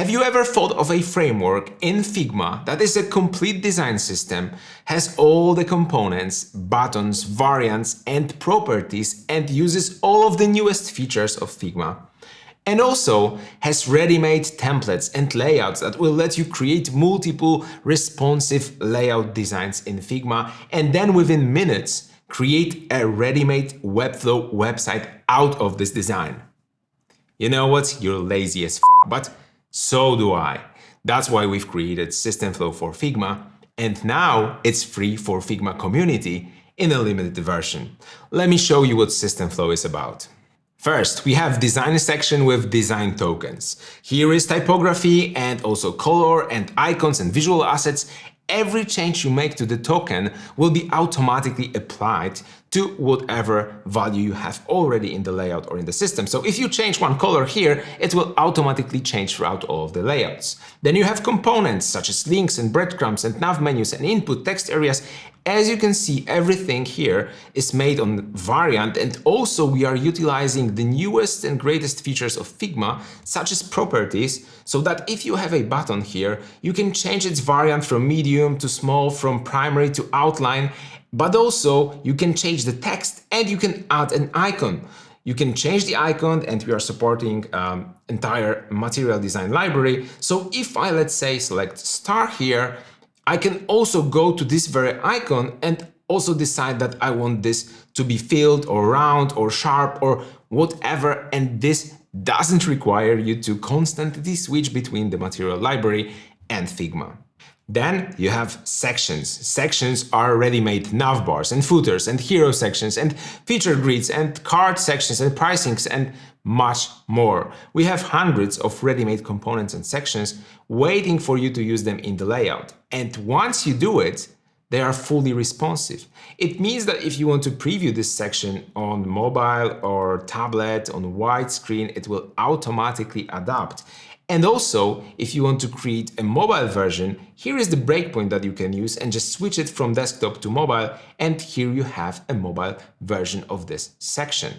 Have you ever thought of a framework in Figma that is a complete design system, has all the components, buttons, variants and properties and uses all of the newest features of Figma? And also has ready-made templates and layouts that will let you create multiple responsive layout designs in Figma and then within minutes create a ready-made Webflow website out of this design. You know what? You're lazy as f***, but so do I. That's why we've created SystemFlow for Figma, and now it's free for Figma community in a limited version. Let me show you what SystemFlow is about. First, we have design section with design tokens. Here is typography and also color and icons and visual assets. Every change you make to the token will be automatically applied to whatever value you have already in the layout or in the system. So if you change one color here, it will automatically change throughout all of the layouts. Then you have components such as links and breadcrumbs and nav menus and input text areas. As you can see, everything here is made on variant, and also we are utilizing the newest and greatest features of Figma, such as properties, so that if you have a button here, you can change its variant from medium to small, from primary to outline, but also you can change the text and you can add an icon. You can change the icon, and we are supporting entire material design library. So if I, let's say, select star here, I can also go to this very icon and also decide that I want this to be filled or round or sharp or whatever, and this doesn't require you to constantly switch between the material library and Figma. Then you have sections. Sections are ready-made navbars and footers and hero sections and feature grids and card sections and pricings and much more. We have hundreds of ready-made components and sections waiting for you to use them in the layout. And once you do it, they are fully responsive. It means that if you want to preview this section on mobile or tablet on widescreen, it will automatically adapt. And also, if you want to create a mobile version, here is the breakpoint that you can use and just switch it from desktop to mobile, and here you have a mobile version of this section.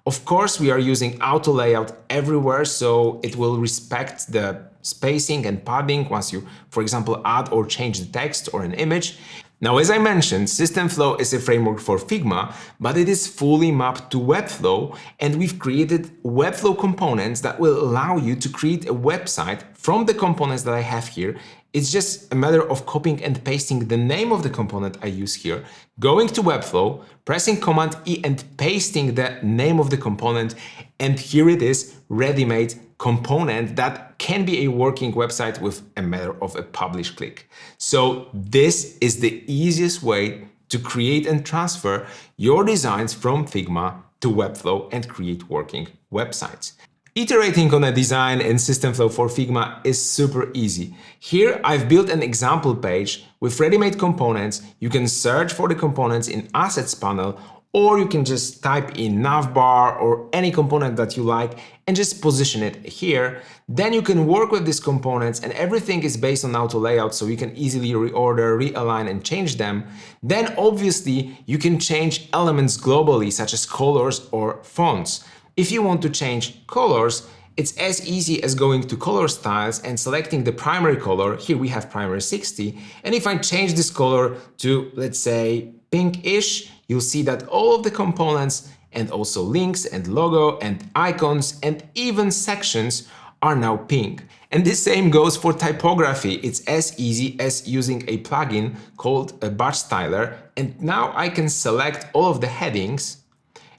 Of course, we are using auto layout everywhere, so it will respect the spacing and padding once you, for example, add or change the text or an image. Now, as I mentioned, SystemFlow is a framework for Figma, but it is fully mapped to Webflow, and we've created Webflow components that will allow you to create a website from the components that I have here. It's just a matter of copying and pasting the name of the component I use here, going to Webflow, pressing Command E and pasting the name of the component, and here it is, ready-made component that can be a working website with a matter of a publish click. So this is the easiest way to create and transfer your designs from Figma to Webflow and create working websites. Iterating on a design in SystemFlow for Figma is super easy. Here I've built an example page with ready-made components. You can search for the components in Assets panel, or you can just type in navbar or any component that you like and just position it here. Then you can work with these components, and everything is based on auto layout, so you can easily reorder, realign and change them. Then obviously you can change elements globally, such as colors or fonts. If you want to change colors, it's as easy as going to color styles and selecting the primary color. Here we have primary 60. And if I change this color to, let's say, pinkish, you'll see that all of the components and also links and logo and icons and even sections are now pink. And the same goes for typography. It's as easy as using a plugin called a Batch Styler. And now I can select all of the headings,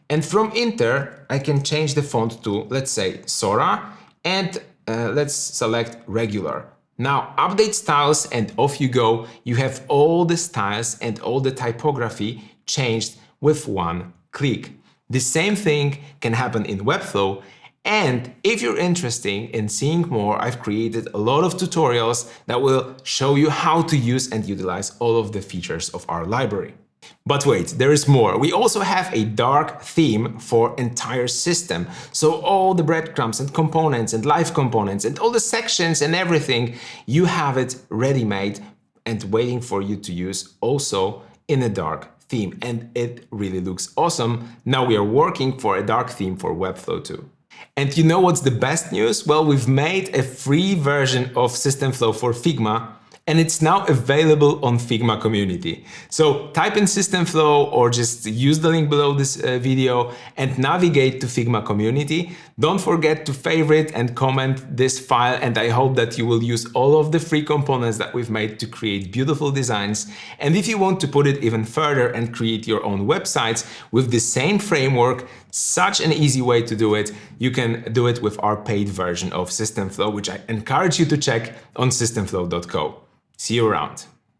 and from Inter, I can change the font to, let's say, Sora, and let's select regular. Now update styles and off you go. You have all the styles and all the typography changed with one click. The same thing can happen in Webflow. And if you're interested in seeing more, I've created a lot of tutorials that will show you how to use and utilize all of the features of our library. But wait, there is more. We also have a dark theme for entire system. So all the breadcrumbs and components and live components and all the sections and everything, you have it ready-made and waiting for you to use also in a dark theme. And it really looks awesome. Now we are working for a dark theme for Webflow too. And you know what's the best news? Well, we've made a free version of SystemFlow for Figma, and it's now available on Figma community. So type in SystemFlow or just use the link below this video and navigate to Figma community. Don't forget to favorite and comment this file, and I hope that you will use all of the free components that we've made to create beautiful designs. And if you want to put it even further and create your own websites with the same framework, such an easy way to do it, you can do it with our paid version of SystemFlow, which I encourage you to check on systemflow.co. See you around.